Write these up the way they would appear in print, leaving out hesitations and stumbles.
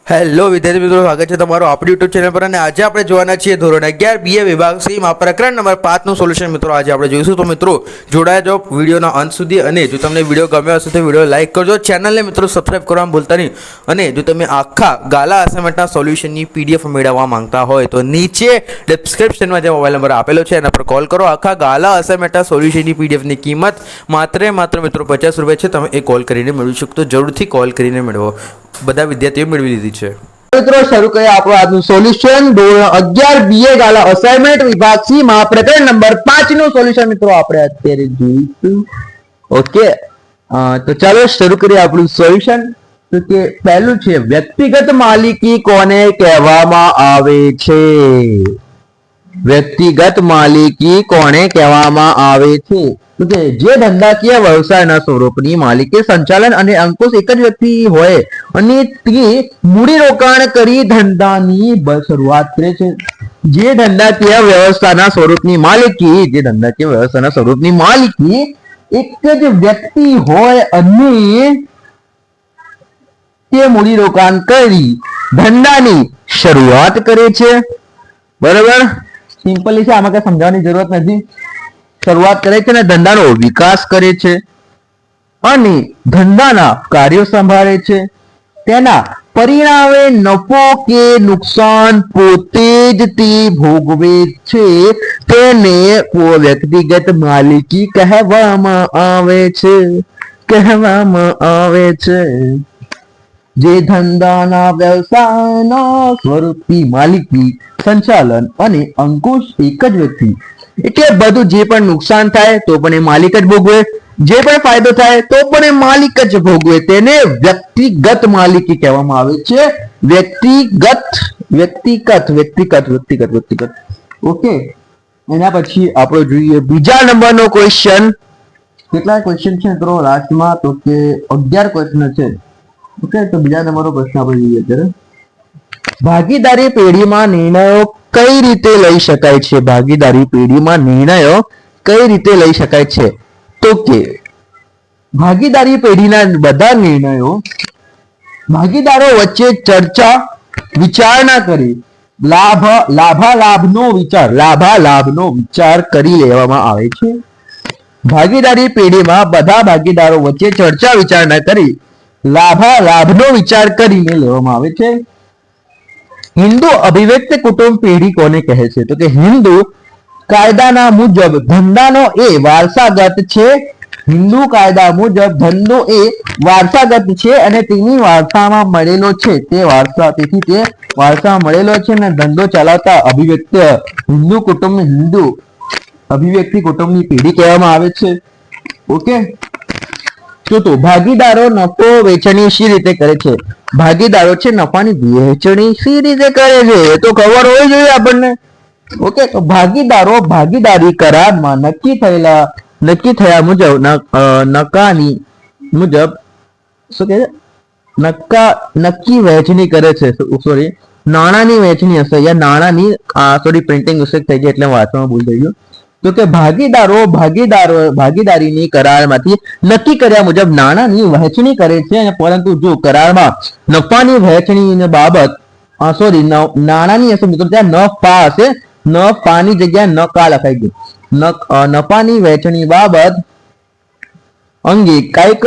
Hello વિદ્યાર્થી મિત્રો, સ્વાગત છે તમારું આપણી યુટ્યુબ ચેનલ પર। અને આજે આપણે જોવાના છીએ ધોરણ 11 બીએ વિભાગ સી માં પ્રકરણ નંબર 5 નું સોલ્યુશન। મિત્રો આજે આપણે જોઈશું, તો મિત્રો જોડાયા જાઓ વિડીયોના અંત સુધી। અને જો તમને વિડીયો ગમ્યો હશે તો વિડીયો લાઈક કરજો, ચેનલને મિત્રો સબસ્ક્રાઇબ કરવાનું ભૂલતા નહીં। અને જો તમે આખા ગાલા અસાઇનમેન્ટના સોલ્યુશનની પીડીએફ મેળવવા માંગતા હોય તો નીચે ડિસ્ક્રિપ્શનમાં જે મોબાઈલ નંબર આપેલો છે એના પર કોલ કરો। આખા ગાલા અસાઇનમેન્ટના સોલ્યુશનની પીડીએફની કિંમત માત્ર મિત્રો 50 રૂપિયા છે। તમે એ કોલ કરીને મેળવી શકો, તો જરૂરથી કોલ કરીને મેળવો। બધા વિદ્યાર્થીઓ મેળવી લીધી છે। મિત્રો શરૂ કરીએ આપણું આજનું સોલ્યુશન ધોરણ 11 બીએ ગાલા અસાઇનમેન્ટ વિભાગ સી માં પ્રકરણ નંબર 5 નું સોલ્યુશન મિત્રો આપણે અત્યારે જોઈશું। ઓકે, તો ચાલો શરૂ કરીએ આપણું સોલ્યુશન। તો કે પહેલું છે, વ્યક્તિગત માલિકી કોને કહેવામાં આવે છે? વ્યક્તિગત માલિકી કોને કહેવામાં આવે છે? તો કે જે ધંધાકીય વ્યવસાયના સ્વરૂપની માલિકી, સંચાલન અને અંકુશ એક જ વ્યક્તિ હોય અને તે મૂડીરોકાણ કરી ધંધાની શરૂઆત કરે છે। જે ધંધાકીય વ્યવસ્થાના સ્વરૂપની માલિકી, જે ધંધાકીય વ્યવસ્થાના સ્વરૂપની માલિકી એક જ વ્યક્તિ હોય અને તે મૂડીરોકાણ કરી ધંધાની શરૂઆત કરે છે। બરાબર, સિમ્પલી છે, આમાં કઈ સમજાવવાની જરૂરત નથી। શરૂઆત કરે છે અને ધંધાનો વિકાસ કરે છે અને ધંધાના કાર્યો સંભાળે છે। તેના પરિણામે નફો કે નુકસાન પોતે જ તે ભોગવે છે, તેને વ્યક્તિગત માલિકી કહેવામાં આવે છે। જે ધંધાના વ્યવસાયના સ્વરૂપની માલિકી, સંચાલન અને અંકુશ એક જ વ્યક્તિ, એટલે બધું જે પણ નુકસાન થાય તો પણ એ માલિક જ ભોગવે, જે પણ ફાયદો થાય તો પણ એ માલિક જ ભોગવે, તેને વ્યક્તિગત માલિકી કહેવામાં આવે છે। વ્યક્તિગત। ઓકે, એના પછી આપણે જોઈએ બીજા નંબરનો ક્વેશ્ચન। કેટલા ક્વેશ્ચન છે મિત્રો લાસ્ટમાં? તો કે 11 ક્વેશ્ચન છે। ઓકે, તો બીજા નંબરનો પ્રશ્ન આપણે જોઈએ અત્યારે। ભાગીદારી પેઢીમાં નિર્ણયો કઈ રીતે લઈ શકાય છે? ભાગીદારી પેઢીમાં નિર્ણયો કઈ રીતે લઈ શકાય છે? તો કે ભાગીદારી પેઢીના બધા નિર્ણયો ભાગીદારો વચ્ચે ચર્ચા વિચારણા કરી લાભાલાભનો વિચાર કરી લેવામાં આવે છે। ભાગીદારી પેઢીમાં બધા ભાગીદારો વચ્ચે ચર્ચા વિચારણા કરી લાભાલાભનો વિચાર કરીને લેવામાં આવે છે। હિન્દુ અભિવ્યક્ત કુટુંબ પેઢી કોને કહે છે? તો કે હિન્દુ કાયદાના મુજબ ધંધાનો એ વારસાગત છે। હિન્દુ કાયદા મુજબ ધંધો એ વારસાગત છે અને તેની વારસામાં મળેલો છે, તેથી તે વારસા મળેલો છે અને ધંધો ચલાવતા અભિવ્યક્ત હિન્દુ અભિવ્યક્તિ કુટુંબની પેઢી કહેવામાં આવે છે। ઓકે, તો ભાગીદારો નફો વેચણી શી રીતે કરે છે? ભાગીદારો છે નફાની વહેંચણી શી રીતે કરે છે એ તો ખબર હોવી જોઈએ આપણને। ઓકે, તો ભાગીદારો ભાગીદારી કરારમાં નક્કી થયા મુજબ શું કહે છે, નક્કી વહેંચણી કરે છે। સોરી, નાણાંની વહેંચણી હશે, યા નાણાંની પ્રિન્ટિંગ મિસ્ટેક થઈ ગઈ એટલે વાંચવામાં ભૂલ થઈ ગયું। તો કે ભાગીદારો ભાગીદારીની કરારમાંથી નક્કી કર્યા મુજબ નાણાંની વહેંચણી કરે છે, અને પરંતુ જો કરારમાં નફાની વહેંચણી બાબત નાણાંની હશે મિત્રો, ત્યાં નફા હશે, નફાની જગ્યાએ નકા લખાઈ ગયું। નફાની વહેંચણી બાબત અંગે કઈક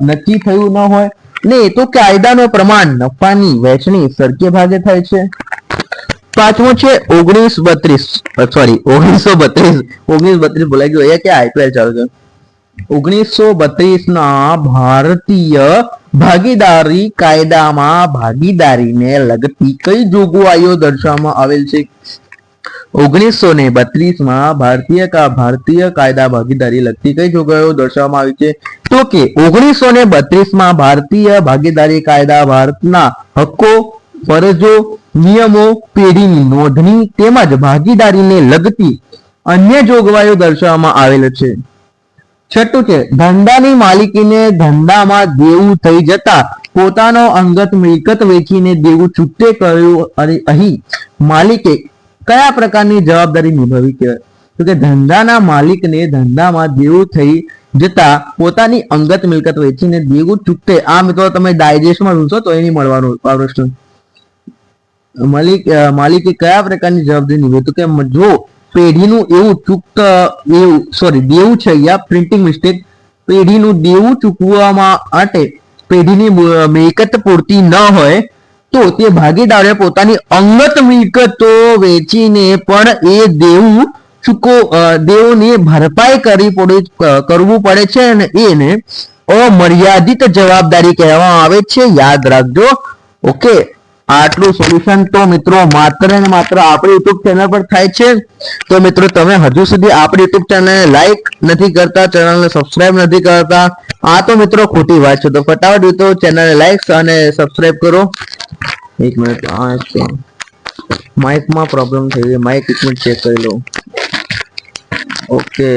નક્કી થયું ન હોય ને, તો કાયદાનો પ્રમાણ નફાની વહેંચણી સરખે ભાગે થાય છે। પાંચમું છે 1932 બોલાઈ ગયું, એ કે આઈપીએલ ચાલુ છે। 1932 ના ભારતીય ભાગીદારી કાયદામાં ભાગીદારીને લગતી કઈ જોગવાઈઓ દર્શાવવામાં આવેલ છે? 1932 માં ભારતીય કાયદા ભાગીદારી લગતી કઈ જોગવાઈઓ દર્શાવવામાં આવી છે? તો કે 1932 માં ભારતીય ભાગીદારી કાયદા ભારતના હક્કો, ફરજો, નિયમો, પેઢીની નોંધણી તેમજ ભાગીદારીને લગતી અન્ય જોગવાઈઓ દર્શાવવામાં આવેલ છે। છઠ્ઠું છે, ધંધાની માલિકીને ધંધામાં દેવું થઈ જતા પોતાનો અંગત મિલકત વેચીને દેવું છૂટે કર્યું, અને અહીં માલિકે કયા પ્રકારની જવાબદારી નિભાવી કહેવાય? તો કે ધંધાના માલિકને ધંધામાં દેવું થઈ જતા પોતાની અંગત મિલકત વેચીને દેવું છૂટે। આ મિત્રો તમે ડાયજેસ્ટમાં જોશો તો એની મળવાનું આ પ્રશ્ન। માલિકે કયા પ્રકારની જવાબદારી નિભાવી? તો કે જો પેઢીનું દેવું છે, અહીંયા પ્રિન્ટિંગ મિસ્ટેક, પેઢીનું દેવું ચૂકવવા માટે પેઢીની મિલકત પૂરતી ન હોય તો તે ભાગીદારોએ પોતાની અંગત મિલકતો વેચીને પણ એ દેવોની ભરપાઈ કરવું પડે છે અને એને અમર્યાદિત જવાબદારી કહેવામાં આવે છે. યાદ રાખજો. ઓકે, આટલું સોલ્યુશન તો મિત્રો માત્ર ને માત્ર આપણી યુટ્યુબ ચેનલ પર થાય છે. તો મિત્રો તમે હજુ સુધી આપણી યુટ્યુબ ચેનલને લાઈક નથી કરતા, ચેનલને સબસ્ક્રાઇબ નથી કરતા, આ તો મિત્રો ખોટી વાત છે. તો ફટાફટ યુટ્યુબ ચેનલને લાઈક અને સબસ્ક્રાઇબ કરો. એક મિનિટ, માઇકમાં પ્રોબ્લેમ થઈ ગઈ. માઇક એક મિનિટ ચેક કરી લો. Okay,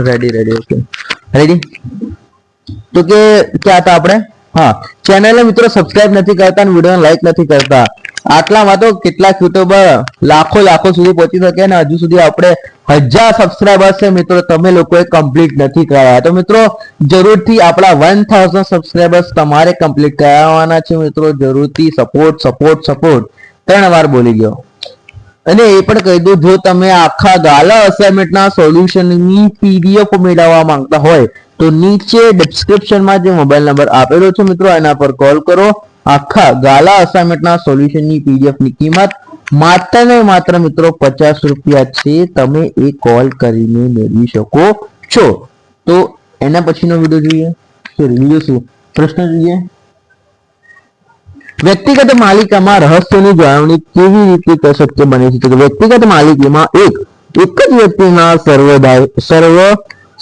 ready. Okay, ready. તો કે ક્યાં હતા આપણે? હા, ચેનલને મિત્રો સબસ્ક્રાઇબ નથી કરતા અને વિડીયોને લાઈક નથી કરતા. આટલામાં તો કેટલાક યુટ્યુબર લાખો સુધી પહોંચી શકે અને હજુ સુધી આપણે 1000 સબસ્ક્રાઇબર્સ છે મિત્રો, તમે લોકોએ કમ્પ્લીટ નથી કરાયા. તો મિત્રો જરૂરથી આપણા 1000 સબસ્ક્રાઇબર્સ તમારે કમ્પ્લીટ કરાવવાના છે મિત્રો. જરૂરથી સપોર્ટ 3 વાર બોલી ગયો. અને એ પણ કહી દઉં, જો તમે આખા ગાલા અસાઇનમેન્ટના સોલ્યુશનની પીડીએફ મેળવવા માંગતા હોય તો નીચે ડિસ્ક્રિપ્શનમાં જે મોબાઈલ નંબર આપેલો છે મિત્રો, એના પર કોલ કરો. આખા ગાલા અસાઇનમેન્ટના સોલ્યુશનની પીડીએફ ની કિંમત માત્ર ને માત્ર મિત્રો 50 રૂપિયા છે. તમે એ કોલ કરીને મેળવી શકો છો. તો એના પછીનો વિડીયો જોઈએ. પ્રશ્ન જોઈએ. વ્યક્તિગત માલિકામાં રહસ્યની જાળવણી કેવી રીતે શક્ય બને છે? તો વ્યક્તિગત માલિકીમાં એક જ વ્યક્તિના સર્વ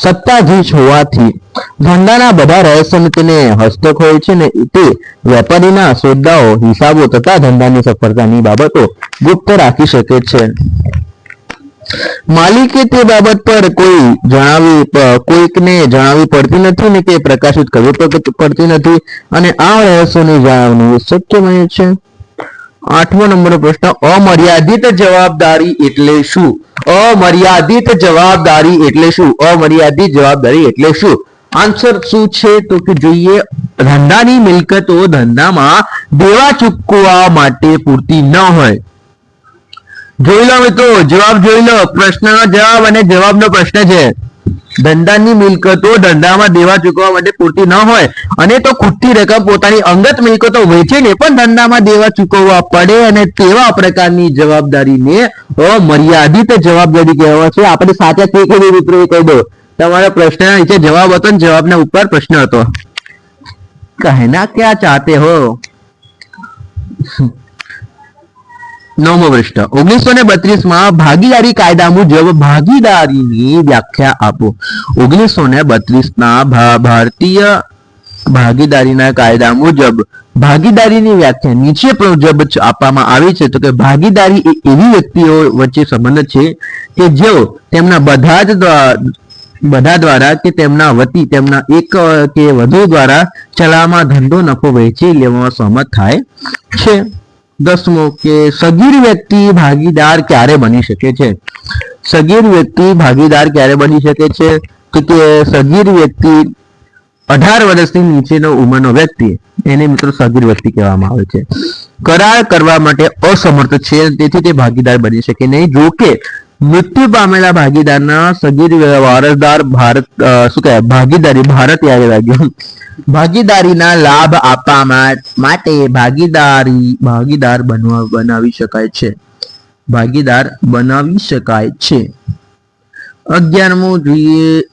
સત્તાધીશ હોવાથી ધંધાના બધા રહસ્યને તેને હસ્તક હોય છે ને તે વેપારીના સોદાઓ, હિસાબો તથા ધંધાની સફળતાની બાબતો ગુપ્ત રાખી શકે છે. માલિકે તે બાબત પર કોઈકને જણાવી પડતી નથી ને કે પ્રકાશિત કરવી પડતી નથી અને આ રહસ્યોની જાળવણી શક્ય બને છે. 8મો નંબરનો પ્રશ્ન, અમર્યાદિત જવાબદારી એટલે શું? અમર્યાદિત જવાબદારી એટલે શું? આન્સર શું છે? તો કે જોઈએ, ધંધાની મિલકતો ધંધામાં દેવા ચૂકવવા માટે પૂરતી ન હોય. જોઈ લો મિત્રો, જવાબ જોઈ લો. પ્રશ્નનો જવાબ અને જવાબનો પ્રશ્ન છે. ધંધાની મિલકતો ધંધામાં દેવા ચૂકવવા માટે પૂરતી ન હોય અને તો ખૂટતી રકમ પોતાની અંગત મિલકતો વેચીને પણ ધંધામાં દેવા ચૂકવવા પડે અને તેવા પ્રકારની જવાબદારીને અમર્યાદિત જવાબદારી કહેવાય છે. આપણે સાચા કે મિત્રો કહી દો. તમારા પ્રશ્નના નીચે જવાબ હતો ને જવાબના ઉપર પ્રશ્ન હતો. કહેના ક્યાં ચાહતે હો? 9મો પ્રશ્ન, 1932 ભાગીદારી કાયદા મુજબ ભાગીદારીની વ્યાખ્યા આપો. 1932 ભારતીય ભાગીદારીના કાયદા મુજબ ભાગીદારીની વ્યાખ્યા નીચે મુજબ આપવામાં આવી છે. તો કે ભાગીદારી એ એવી વ્યક્તિઓ વચ્ચે સંબંધ છે કે જેઓ તેમના બધા દ્વારા કે તેમના વતી તેમના એક કે વધુ દ્વારા ચલાવવામાં ધંધો નફો વહેંચી લેવામાં સહમત થાય છે. 10મો કે સગીર વ્યક્તિ ભાગીદાર ક્યારે બની શકે છે? સગીર વ્યક્તિ ભાગીદાર ક્યારે બની શકે છે? તો કે સગીર વ્યક્તિ 18 વર્ષની નીચેનો ઉંમરનો વ્યક્તિ, એને મિત્રો સગીર વ્યક્તિ કહેવામાં આવે છે. કરાર કરવા માટે અસમર્થ છે, તેથી તે ભાગીદાર બની શકે નહીં. જો કે મૃત્યુ પામેલા ભાગીદારના સગીર વારસદાર ભાગીદારીના લાભ આપવા માટે ભાગીદાર બનાવી શકાય છે. 11મું જોઈએ,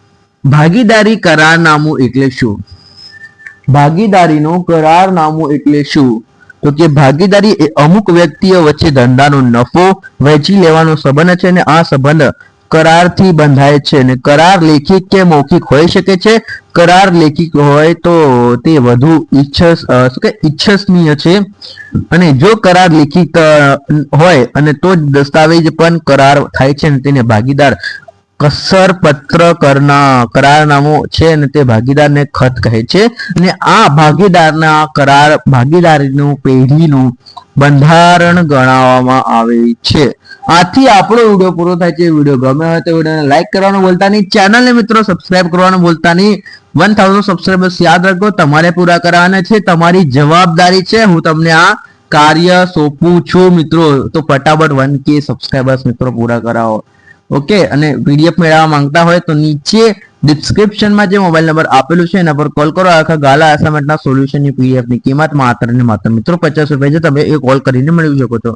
ભાગીદારી કરારનામું એટલે શું? ભાગીદારીનું કરારનામું એટલે શું? તો કે ભાગીદારી એ અમુક વ્યક્તિઓ વચ્ચે ધંધાનો નફો વહેંચી લેવાનો સંબંધ છે અને આ સંબંધ કરારથી બંધાય છે અને કરાર લેખિત કે મૌખિક હોઈ શકે છે. કરાર લેખિત હોય તો તે વધુ ઈચ્છનીય છે અને જો કરાર લેખિત હોય અને તો જ દસ્તાવેજ પણ કરાર થાય છે અને તેને ભાગીદાર કસર પત્ર કરારનામું છે અને તે ભાગીદારને ખત કહે છે અને આ ભાગીદારના કરાર ભાગીદારીનું પેઢીનું બંધારણ ગણાવવામાં આવે છે. આથી આપણો વિડીયો પૂરો થાય છે. વિડીયો ગમે હોય તો વિડીયોને લાઈક કરવાનું ભૂલતા નહીં, ચેનલને મિત્રો સબસ્ક્રાઇબ કરવાનું ભૂલતા નહીં. 1000 સબસ્ક્રાઇબર્સ યાદ રાખો તમારે પૂરા કરવાના છે, તમારી જવાબદારી છે. હું તમને આ કાર્ય સોંપું છું મિત્રો. તો ફટાફટ 1K સબસ્ક્રાઇબર્સ મિત્રો પૂરા કરાવો. ઓકે, અને પીડીએફ મેળવવા માંગતા હોય તો નીચે ડિસ્ક્રિપ્શનમાં જે મોબાઈલ નંબર આપેલું છે એના પર કોલ કરો. આખા ગાલા અસાઇનમેન્ટના સોલ્યુશનની પીડીએફ ની કિંમત માત્ર ને માત્ર મિત્રો 50 રૂપિયા છે. તમે એ કોલ કરીને મેળવી શકો છો.